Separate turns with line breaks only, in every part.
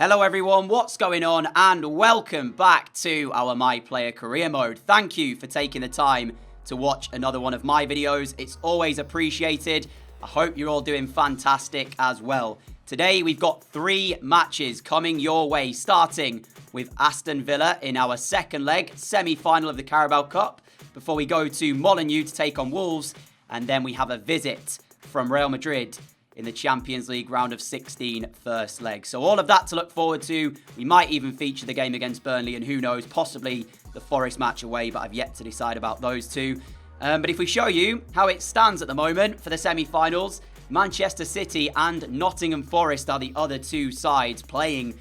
Hello everyone, what's going on? And welcome back to our My Player Career Mode. Thank you for taking the time to watch another one of my videos. It's always appreciated. I hope you're all doing fantastic as well. Today we've got 3 matches coming your way, starting with Aston Villa in our second leg, semi-final of the Carabao Cup, before we go to Molineux to take on Wolves, and then we have a visit from Real Madrid in the Champions League round of 16 first leg. So all of that to look forward to. We might even feature the game against Burnley and who knows, possibly the Forest match away, but I've yet to decide about those two. But if we show you how it stands at the moment for the semi-finals, Manchester City and Nottingham Forest are the other two sides playing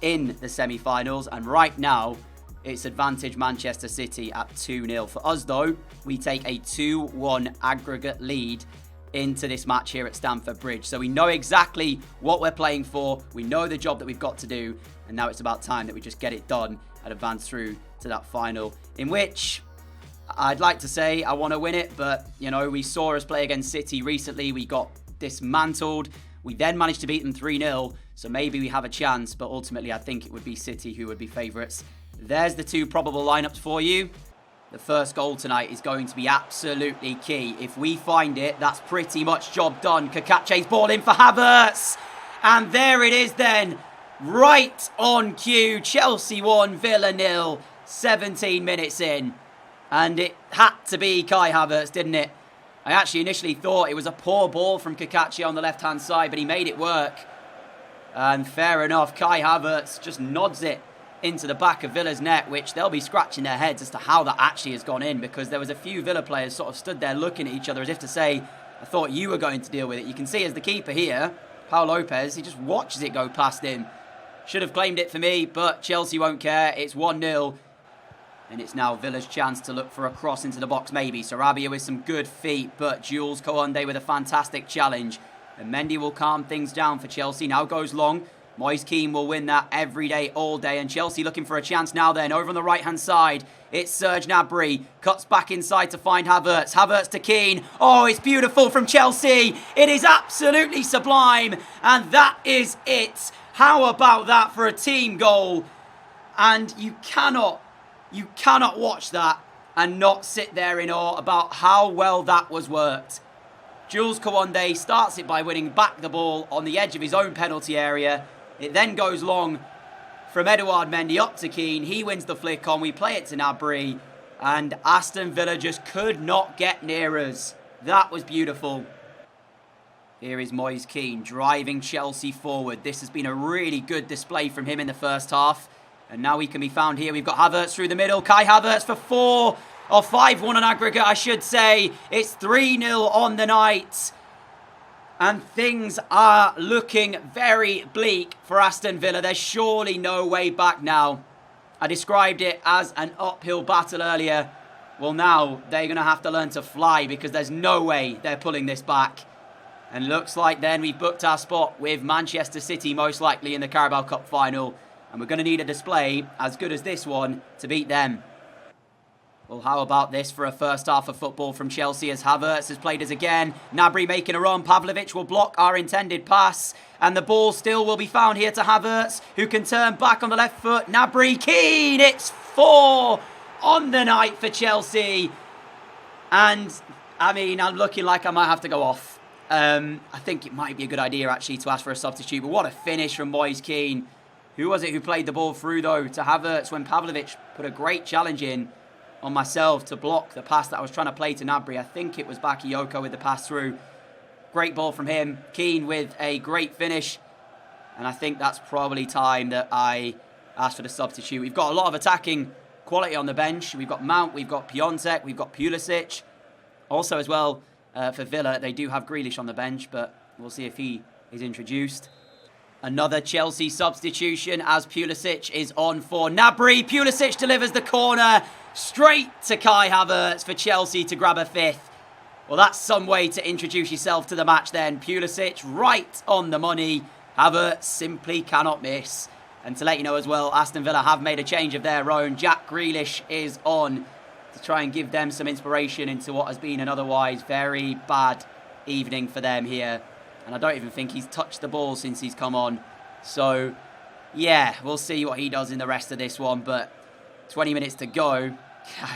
in the semi-finals. And right now, it's advantage Manchester City at 2-0. For us though, we take a 2-1 aggregate lead into this match here at Stamford Bridge. So we know exactly what we're playing for. We know the job that we've got to do. And now it's about time that we just get it done and advance through to that final, in which I'd like to say I want to win it. But, you know, we saw us play against City recently. We got dismantled. We then managed to beat them 3-0. So maybe we have a chance. But ultimately, I think it would be City who would be favourites. There's the 2 probable lineups for you. The first goal tonight is going to be absolutely key. If we find it, that's pretty much job done. Kakache's ball in for Havertz. And there it is then. Right on cue. Chelsea 1, Villa 0. 17 minutes in. And it had to be Kai Havertz, didn't it? I actually initially thought it was a poor ball from Kakache on the left-hand side, but he made it work. And fair enough, Kai Havertz just nods it into the back of Villa's net, which they'll be scratching their heads as to how that actually has gone in, because there was a few Villa players sort of stood there looking at each other as if to say, I thought you were going to deal with it. You can see as the keeper here, Paul Lopez, he just watches it go past him. Should have claimed it for me, but Chelsea won't care. It's 1-0. And it's now Villa's chance to look for a cross into the box, maybe. Sarabia with some good feet, but Jules Kounde with a fantastic challenge. And Mendy will calm things down for Chelsea. Now goes long. Moise Kean will win that every day, all day. And Chelsea looking for a chance now then. Over on the right-hand side, it's Serge Gnabry. Cuts back inside to find Havertz. Havertz to Kean. Oh, it's beautiful from Chelsea. It is absolutely sublime. And that is it. How about that for a team goal? And you cannot watch that and not sit there in awe about how well that was worked. Jules Kounde starts it by winning back the ball on the edge of his own penalty area. It then goes long from Edouard Mendy up to Kean. He wins the flick on. We play it to Gnabry. And Aston Villa just could not get near us. That was beautiful. Here is Moise Kean driving Chelsea forward. This has been a really good display from him in the first half. And now he can be found here. We've got Havertz through the middle. Kai Havertz for 5-1 on aggregate, I should say. It's 3-0 on the night. And things are looking very bleak for Aston Villa. There's surely no way back now. I described it as an uphill battle earlier. Well, now they're going to have to learn to fly, because there's no way they're pulling this back. And looks like then we've booked our spot with Manchester City most likely in the Carabao Cup final. And we're going to need a display as good as this one to beat them. Well, how about this for a first half of football from Chelsea, as Havertz has played us again. Gnabry making a run. Pavlovic will block our intended pass. And the ball still will be found here to Havertz, who can turn back on the left foot. Gnabry, Kean. It's 4 on the night for Chelsea. And, I mean, I'm looking like I might have to go off. I think it might be a good idea, actually, to ask for a substitute. But what a finish from Moise Kean. Who was it who played the ball through, though, to Havertz when Pavlovic put a great challenge in on myself to block the pass that I was trying to play to Gnabry? I think it was Bakayoko with the pass through. Great ball from him. Kean with a great finish. And I think that's probably time that I asked for the substitute. We've got a lot of attacking quality on the bench. We've got Mount, we've got Piontek, we've got Pulisic. Also as well, for Villa, they do have Grealish on the bench, but we'll see if he is introduced. Another Chelsea substitution as Pulisic is on for Gnabry. Pulisic delivers the corner straight to Kai Havertz for Chelsea to grab a 5th. Well, that's some way to introduce yourself to the match then. Pulisic right on the money. Havertz simply cannot miss. And to let you know as well, Aston Villa have made a change of their own. Jack Grealish is on to try and give them some inspiration into what has been an otherwise very bad evening for them here. And I don't even think he's touched the ball since he's come on. So yeah, we'll see what he does in the rest of this one, but 20 minutes to go.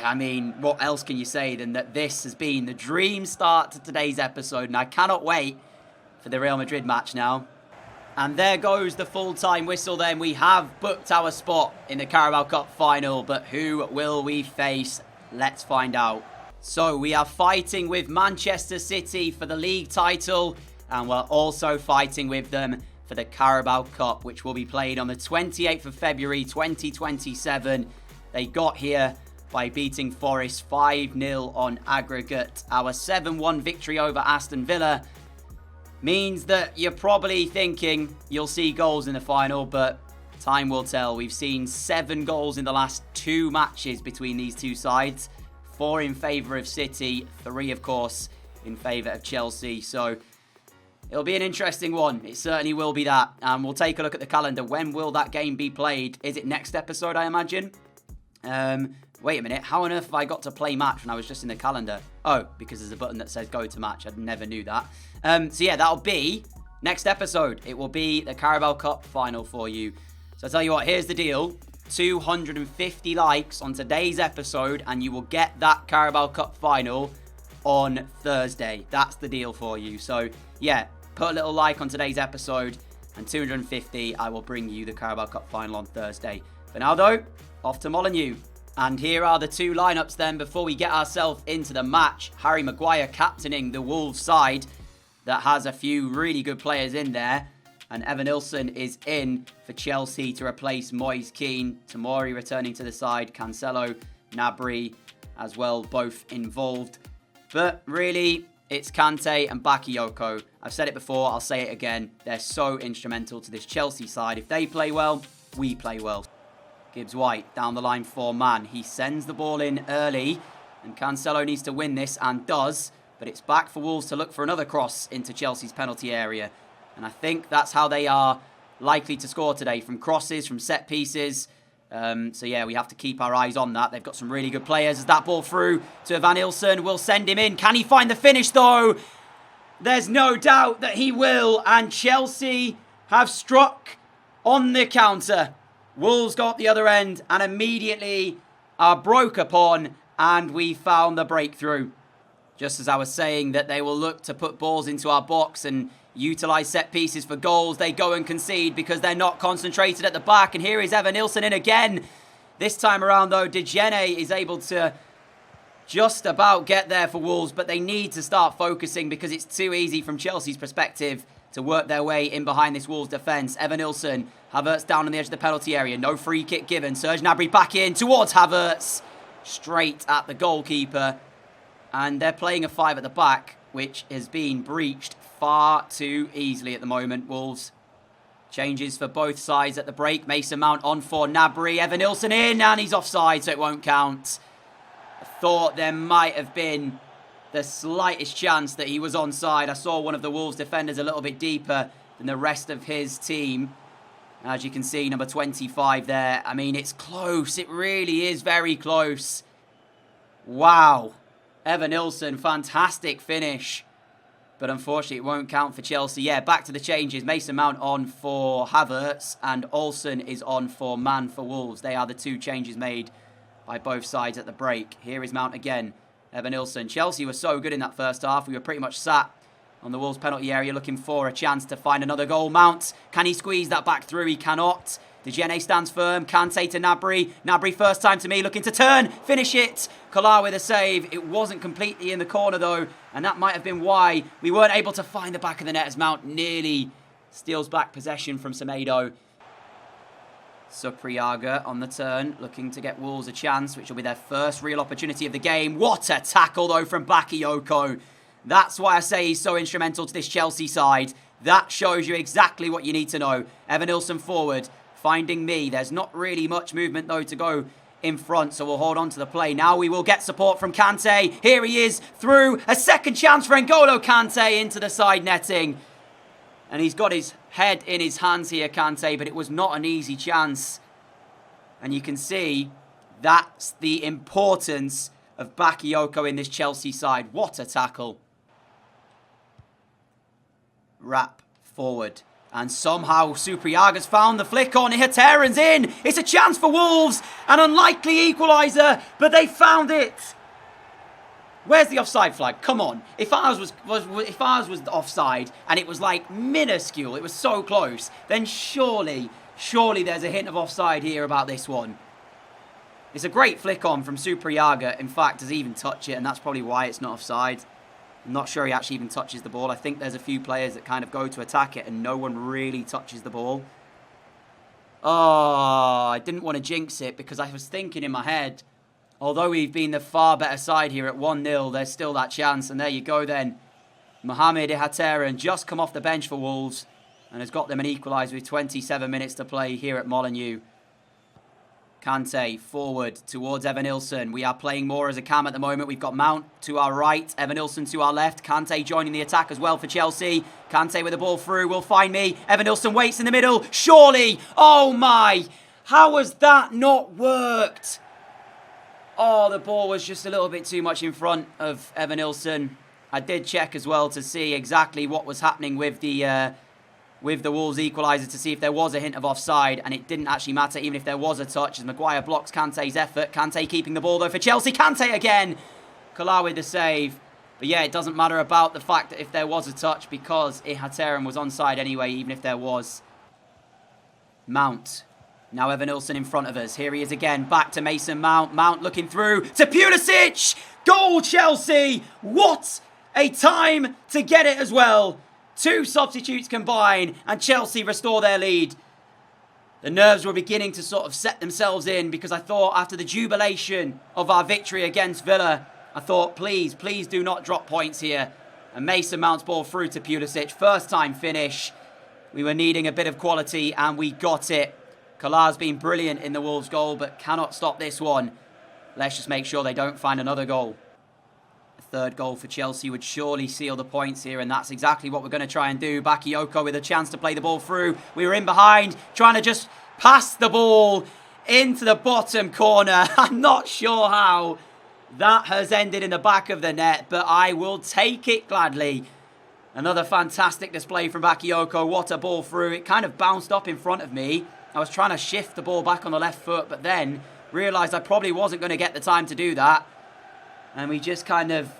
I mean, what else can you say than that this has been the dream start to today's episode, and I cannot wait for the Real Madrid match now. And there goes the full-time whistle then. We have booked our spot in the Carabao Cup final, but who will we face? Let's find out. So we are fighting with Manchester City for the league title, and we're also fighting with them for the Carabao Cup, which will be played on the 28th of February 2027. They got here by beating Forest 5-0 on aggregate. Our 7-1 victory over Aston Villa means that you're probably thinking you'll see goals in the final, but time will tell. We've seen 7 goals in the last 2 matches between these two sides. 4 in favour of City, 3 of course in favour of Chelsea. So it'll be an interesting one. It certainly will be that. And we'll take a look at the calendar. When will that game be played? Is it next episode, I imagine? Wait a minute. How on earth have I got to play match when I was just in the calendar? Oh, because there's a button that says go to match. I never knew that. So yeah, that'll be next episode. It will be the Carabao Cup final for you. So I'll tell you what, here's the deal. 250 likes on today's episode and you will get that Carabao Cup final on Thursday. That's the deal for you. So yeah, put a little like on today's episode and 250, I will bring you the Carabao Cup final on Thursday. For now though, off to Molineux. And here are the 2 lineups then before we get ourselves into the match. Harry Maguire captaining the Wolves side that has a few really good players in there. And Evanilson is in for Chelsea to replace Moise Kean. Tomori returning to the side. Cancelo, Gnabry as well, both involved. But really, it's Kante and Bakayoko. I've said it before, I'll say it again. They're so instrumental to this Chelsea side. If they play well, we play well. Gibbs-White down the line for Man. He sends the ball in early. And Cancelo needs to win this and does. But it's back for Wolves to look for another cross into Chelsea's penalty area. And I think that's how they are likely to score today. From crosses, from set pieces. So yeah, we have to keep our eyes on that. They've got some really good players. As that ball through to Evanilson, will send him in. Can he find the finish though? There's no doubt that he will. And Chelsea have struck on the counter. Wolves got the other end and immediately are broke upon, and we found the breakthrough. Just as I was saying that they will look to put balls into our box and utilise set pieces for goals, they go and concede because they're not concentrated at the back. And here is Evanilson in again. This time around though, DJWood is able to just about get there for Wolves, but they need to start focusing because it's too easy from Chelsea's perspective to work their way in behind this Wolves defence. Evanilson, Havertz down on the edge of the penalty area. No free kick given. Serge Gnabry back in towards Havertz. Straight at the goalkeeper. And they're playing a 5 at the back, which has been breached far too easily at the moment. Wolves changes for both sides at the break. Mason Mount on for Gnabry. Evanilson in, and he's offside, so it won't count. I thought there might have been the slightest chance that he was onside. I saw one of the Wolves defenders a little bit deeper than the rest of his team. As you can see, number 25 there. I mean, it's close. It really is very close. Wow. Evanilson, fantastic finish. But unfortunately, it won't count for Chelsea. Yeah, back to the changes. Mason Mount on for Havertz, and Olsen is on for Man for Wolves. They are the 2 changes made by both sides at the break. Here is Mount again. Evanilson. Chelsea were so good in that first half. We were pretty much sat on the Wolves penalty area looking for a chance to find another goal. Mount, can he squeeze that back through? He cannot. DJWood stands firm. Kante to Gnabry. Gnabry first time to me, looking to turn. Finish it. Kolar with a save. It wasn't completely in the corner though, and that might have been why we weren't able to find the back of the net as Mount nearly steals back possession from Semedo. Supriyaga on the turn, looking to get Wolves a chance, which will be their first real opportunity of the game. What a tackle, though, from Bakayoko. That's why I say he's so instrumental to this Chelsea side. That shows you exactly what you need to know. Evanilson forward, finding me. There's not really much movement, though, to go in front, so we'll hold on to the play. Now we will get support from Kante. Here he is, through. A second chance for N'Golo Kante into the side netting. And he's got his head in his hands here, Kante, but it was not an easy chance. And you can see that's the importance of Bakayoko in this Chelsea side. What a tackle. Wrap forward. And somehow Supriaga's found the flick on. Ihateren's in. It's a chance for Wolves. An unlikely equaliser, but they found it. Where's the offside flag? Come on. If ours was offside and it was like minuscule, it was so close, then surely there's a hint of offside here about this one. It's a great flick on from Supriaga. In fact, does he even touch it? And that's probably why it's not offside. I'm not sure he actually even touches the ball. I think there's a few players that kind of go to attack it and no one really touches the ball. Oh, I didn't want to jinx it because I was thinking in my head, although we've been the far better side here at 1-0, there's still that chance. And there you go then. Mohamed Ihateren just come off the bench for Wolves and has got them an equaliser with 27 minutes to play here at Molineux. Kante forward towards Evanilson. We are playing more as a cam at the moment. We've got Mount to our right, Evanilson to our left. Kante joining the attack as well for Chelsea. Kante with the ball through, will find me. Evanilson waits in the middle. Surely! Oh my! How has that not worked? Oh, the ball was just a little bit too much in front of Evanilson. I did check as well to see exactly what was happening with the Wolves equaliser to see if there was a hint of offside, and it didn't actually matter even if there was a touch as Maguire blocks Kante's effort. Kante keeping the ball though for Chelsea. Kante again! Kolar with the save. But yeah, it doesn't matter about the fact that if there was a touch because Ihateren was onside anyway, even if there was. Mount. Now Evanilson in front of us. Here he is again. Back to Mason Mount. Mount looking through to Pulisic! Goal Chelsea! What a time to get it as well. 2 substitutes combine and Chelsea restore their lead. The nerves were beginning to sort of set themselves in because I thought after the jubilation of our victory against Villa, I thought please do not drop points here. And Mason Mount's ball through to Pulisic. First time finish. We were needing a bit of quality and we got it. Kolar's been brilliant in the Wolves goal but cannot stop this one. Let's just make sure they don't find another goal. Third goal for Chelsea would surely seal the points here, and that's exactly what we're going to try and do. Bakayoko with a chance to play the ball through. We were in behind, trying to just pass the ball into the bottom corner. I'm not sure how that has ended in the back of the net, but I will take it gladly. Another fantastic display from Bakayoko. What a ball through. It kind of bounced up in front of me. I was trying to shift the ball back on the left foot, but then realised I probably wasn't going to get the time to do that. And we just kind of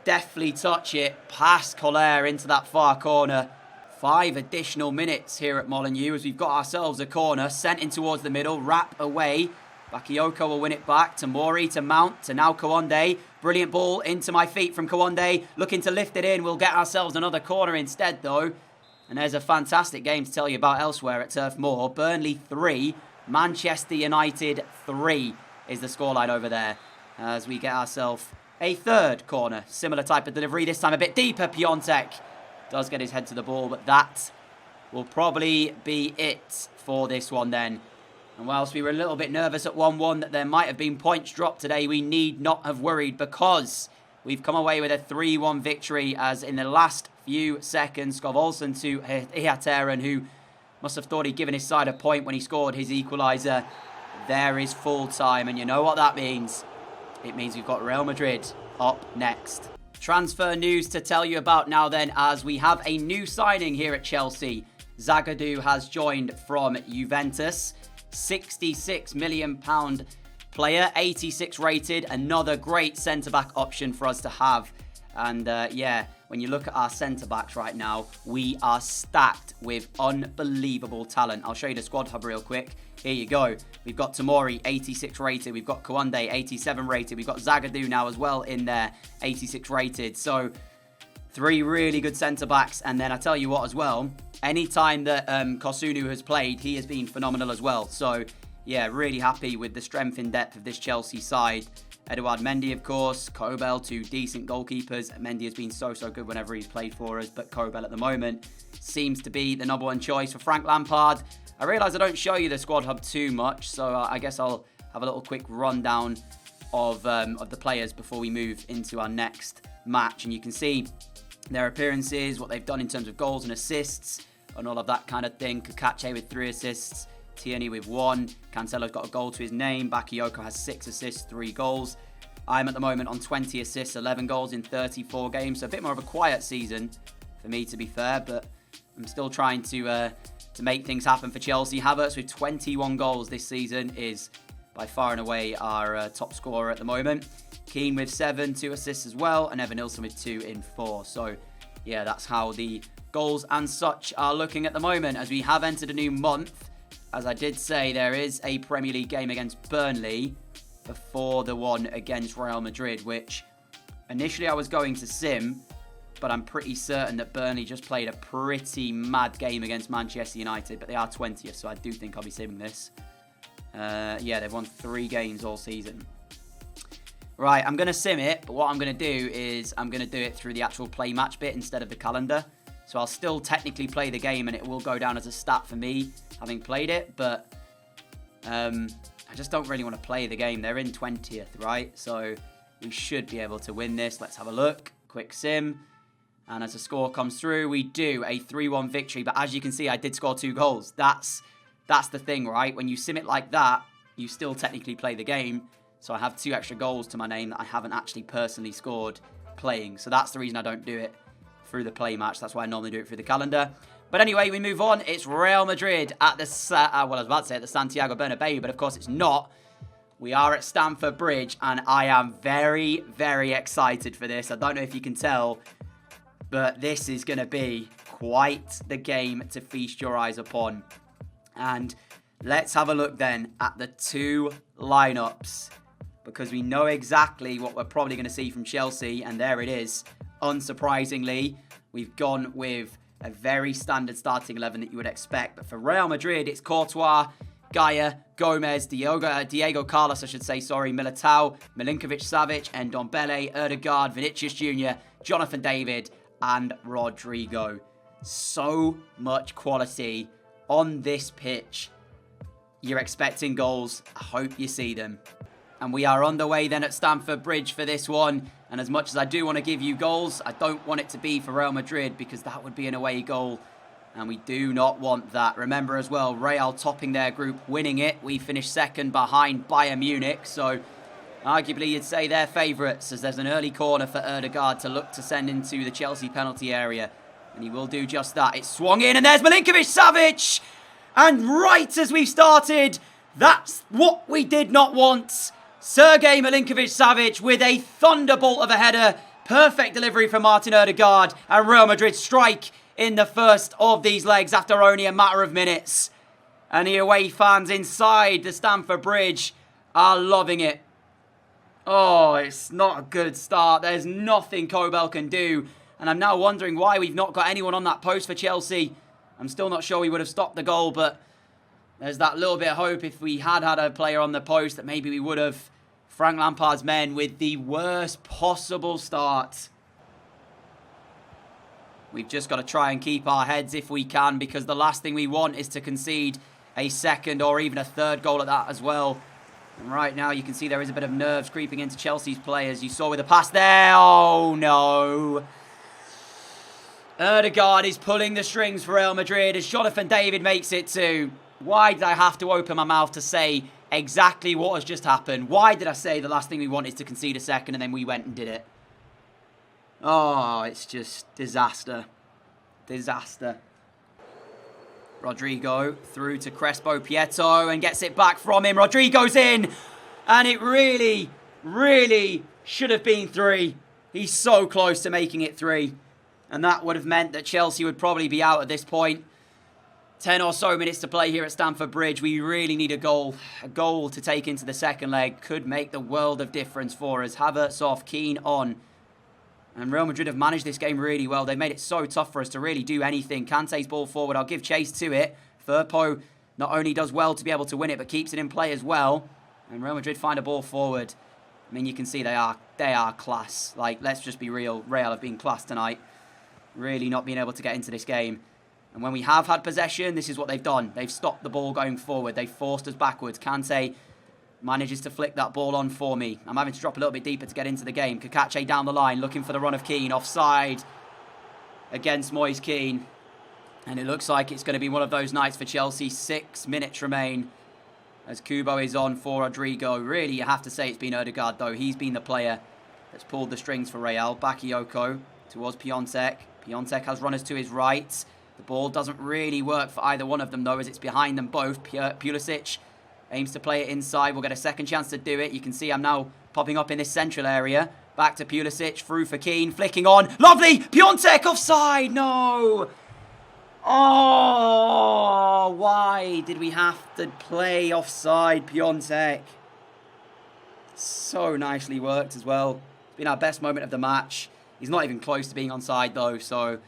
deftly touch it past Kolar into that far corner. 5 additional minutes here at Molineux as we've got ourselves a corner. Sent in towards the middle. Wrap away. Bakayoko will win it back to Mori, to Mount, to now Kawande. Brilliant ball into my feet from Kawande. Looking to lift it in. We'll get ourselves another corner instead though. And there's a fantastic game to tell you about elsewhere at Turf Moor. Burnley 3. Manchester United 3 is the scoreline over there. As we get ourselves a third corner. Similar type of delivery, this time a bit deeper. Piontek does get his head to the ball, but that will probably be it for this one then. And whilst we were a little bit nervous at 1-1 that there might have been points dropped today, we need not have worried because we've come away with a 3-1 victory as in the last few seconds, Skov Olsen to Ihateren, who must have thought he'd given his side a point when he scored his equaliser. There is full time, and you know what that means. It means we've got Real Madrid up next. Transfer news to tell you about now then, as we have a new signing here at Chelsea. Zagadou has joined from Juventus. £66 million player, 86 rated. Another great centre-back option for us to have. And yeah, when you look at our centre-backs right now, we are stacked with unbelievable talent. I'll show you the squad hub real quick. Here you go. We've got Tomori, 86 rated. We've got Kawande, 87 rated. We've got Zagadou now as well in there, 86 rated. So 3 really good centre-backs. And then I tell you what as well, anytime that Kosunu has played, he has been phenomenal as well. So yeah, really happy with the strength and depth of this Chelsea side. Eduard Mendy, of course. Kobel, 2 decent goalkeepers. Mendy has been so good whenever he's played for us, but Kobel at the moment seems to be the number 1 choice for Frank Lampard. I realise I don't show you the squad hub too much, so I guess I'll have a little quick rundown of the players before we move into our next match. And you can see their appearances, what they've done in terms of goals and assists, and all of that kind of thing. Kukache with 3 assists. Tierney with 1. Cancelo's got a goal to his name. Bakayoko has 6 assists, 3 goals. I'm at the moment on 20 assists, 11 goals in 34 games. So a bit more of a quiet season for me, to be fair. But I'm still trying to make things happen for Chelsea. Havertz with 21 goals this season is by far and away our top scorer at the moment. Keane with 7, 2 assists as well, and Evan Nilsson with 2 in 4. So, yeah, that's how the goals and such are looking at the moment as we have entered a new month. As I did say, there is a Premier League game against Burnley before the one against Real Madrid, which initially I was going to sim, but I'm pretty certain that Burnley just played a pretty mad game against Manchester United, but they are 20th, so I do think I'll be simming this. Yeah, they've won 3 games all season. Right, I'm going to sim it, but what I'm going to do is I'm going to do it through the actual play match bit instead of the calendar. So I'll still technically play the game and it will go down as a stat for me having played it, but I just don't really want to play the game. They're in 20th, right? So we should be able to win this. Let's have a look. Quick sim. And as the score comes through, we do a 3-1 victory. But as you can see, I did score 2 goals. That's the thing, right? When you sim it like that, you still technically play the game. So I have 2 extra goals to my name that I haven't actually personally scored playing. So that's the reason I don't do it through the play match. That's why I normally do it through the calendar. But anyway, we move on. It's Real Madrid at the, I was about to say at the Santiago Bernabeu, but of course it's not. We are at Stamford Bridge, and I am very, very excited for this. I don't know if you can tell, but this is going to be quite the game to feast your eyes upon. And let's have a look then at the 2 lineups, because we know exactly what we're probably going to see from Chelsea, and there it is. Unsurprisingly, we've gone with a very standard starting 11 that you would expect. But for Real Madrid, it's Courtois, Gaia, Gomez, Diego Carlos, Militao, Milinkovic-Savic, Ndombele, Ødegaard, Vinicius Jr., Jonathan David, and Rodrigo. So much quality on this pitch. You're expecting goals. I hope you see them. And we are underway then at Stamford Bridge for this one. And as much as I do want to give you goals, I don't want it to be for Real Madrid because that would be an away goal. And we do not want that. Remember as well, Real topping their group, winning it. We finished second behind Bayern Munich. So arguably you'd say they're favourites as there's an early corner for Ødegaard to look to send into the Chelsea penalty area. And he will do just that. It's swung in and there's Milinkovic-Savic. And right as we've started, that's what we did not want. Sergej Milinkovic-Savic with a thunderbolt of a header. Perfect delivery from Martin Ødegaard. And Real Madrid strike in the first of these legs after only a matter of minutes. And the away fans inside the Stamford Bridge are loving it. Oh, it's not a good start. There's nothing Kobel can do. And I'm now wondering why we've not got anyone on that post for Chelsea. I'm still not sure we would have stopped the goal, but there's that little bit of hope if we had had a player on the post that maybe we would have. Frank Lampard's men with the worst possible start. We've just got to try and keep our heads if we can, because the last thing we want is to concede a second or even a third goal at that as well. And right now you can see there is a bit of nerves creeping into Chelsea's players. You saw with the pass there. Oh no. Ødegaard is pulling the strings for Real Madrid as Jonathan David makes it 2. Why did I have to open my mouth to say exactly what has just happened? Why did I say the last thing we want is to concede a second and then we went and did it? Oh, it's just disaster. Disaster. Rodrigo through to Crespo Pieto and gets it back from him. Rodrigo's in. And it really, really should have been 3. He's so close to making it 3. And that would have meant that Chelsea would probably be out at this point. 10 or so minutes to play here at Stamford Bridge. We really need a goal. A goal to take into the second leg could make the world of difference for us. Havertz off, Keane on. And Real Madrid have managed this game really well. They've made it so tough for us to really do anything. Kante's ball forward. I'll give chase to it. Firpo not only does well to be able to win it, but keeps it in play as well. And Real Madrid find a ball forward. I mean, you can see they are class. Like, let's just be real. Real have been class tonight. Really not being able to get into this game. And when we have had possession, this is what they've done. They've stopped the ball going forward. They've forced us backwards. Kante manages to flick that ball on for me. I'm having to drop a little bit deeper to get into the game. Kakache down the line, looking for the run of Keane. Offside against Moise Keane. And it looks like it's going to be one of those nights for Chelsea. 6 minutes remain as Kubo is on for Rodrigo. Really, you have to say it's been Ødegaard, though. He's been the player that's pulled the strings for Real. Bakayoko towards Piontek. Piontek has runners to his right. The ball doesn't really work for either one of them, though, as it's behind them both. Pulisic aims to play it inside. We'll get a second chance to do it. You can see I'm now popping up in this central area. Back to Pulisic, through for Keane, flicking on. Lovely! Piontek offside! No! Oh, why did we have to play offside, Piontek? So nicely worked as well. It's been our best moment of the match. He's not even close to being onside, though, so...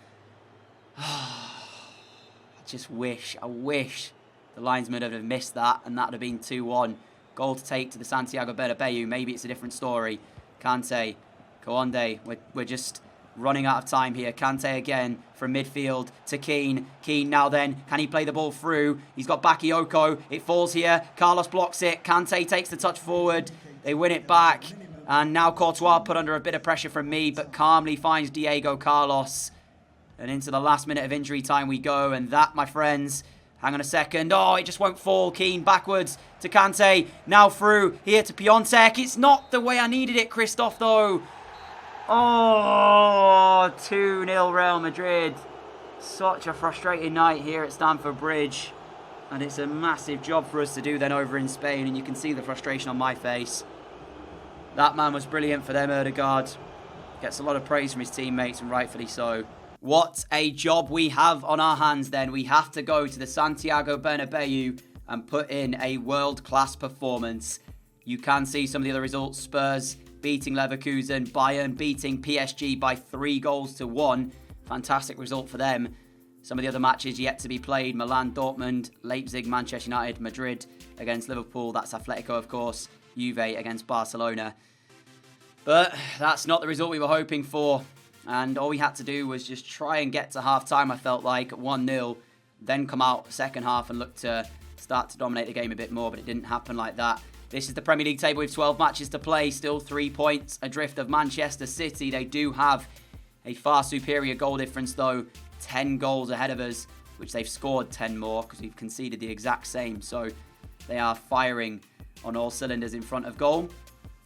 I wish the linesman would have missed that, and that would have been 2-1. Goal to take to the Santiago Bernabeu. Maybe it's a different story. Kante, Koande, we're just running out of time here. Kante again from midfield to Keane. Keane now then, can he play the ball through? He's got Bakayoko. It falls here. Carlos blocks it. Kante takes the touch forward. They win it back. And now Courtois put under a bit of pressure from me, but calmly finds Diego Carlos. And into the last minute of injury time we go. And that, my friends, hang on a second. Oh, it just won't fall. Keane backwards to Kante. Now through here to Piontek. It's not the way I needed it, Christoph, though. Oh, 2-0 Real Madrid. Such a frustrating night here at Stamford Bridge. And it's a massive job for us to do then over in Spain. And you can see the frustration on my face. That man was brilliant for them, Ødegaard. Gets a lot of praise from his teammates, and rightfully so. What a job we have on our hands then. We have to go to the Santiago Bernabeu and put in a world-class performance. You can see some of the other results. Spurs beating Leverkusen, Bayern beating PSG by 3-1. Fantastic result for them. Some of the other matches yet to be played. Milan, Dortmund, Leipzig, Manchester United, Madrid against Liverpool. That's Atletico, of course. Juve against Barcelona. But that's not the result we were hoping for. And all we had to do was just try and get to half-time, I felt like, at 1-0. Then come out second half and look to start to dominate the game a bit more. But it didn't happen like that. This is the Premier League table with 12 matches to play. Still 3 points adrift of Manchester City. They do have a far superior goal difference, though. 10 goals ahead of us, which they've scored 10 more because we've conceded the exact same. So they are firing on all cylinders in front of goal.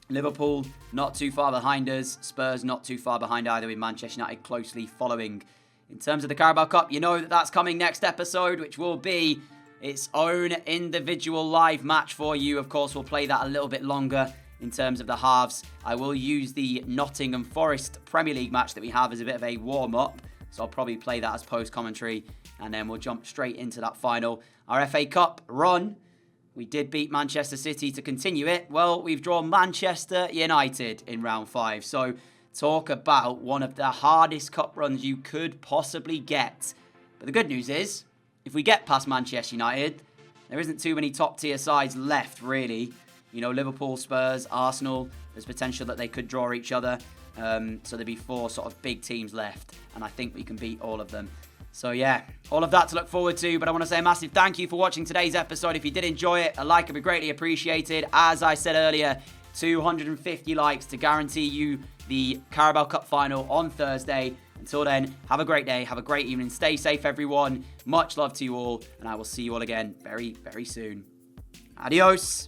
Liverpool not too far behind us. Spurs not too far behind either, with Manchester United closely following. In terms of the Carabao Cup, you know that that's coming next episode, which will be its own individual live match for you. Of course, we'll play that a little bit longer in terms of the halves. I will use the Nottingham Forest Premier League match that we have as a bit of a warm-up. So I'll probably play that as post-commentary, and then we'll jump straight into that final. Our FA Cup run. We did beat Manchester City to continue it. Well, we've drawn Manchester United in round 5. So talk about one of the hardest cup runs you could possibly get. But the good news is, if we get past Manchester United, there isn't too many top tier sides left, really. You know, Liverpool, Spurs, Arsenal, there's potential that they could draw each other. So there'd be 4 sort of big teams left. And I think we can beat all of them. So yeah, all of that to look forward to, but I want to say a massive thank you for watching today's episode. If you did enjoy it, a like would be greatly appreciated. As I said earlier, 250 likes to guarantee you the Carabao Cup final on Thursday. Until then, have a great day, have a great evening, stay safe everyone. Much love to you all, and I will see you all again very, very soon. Adios.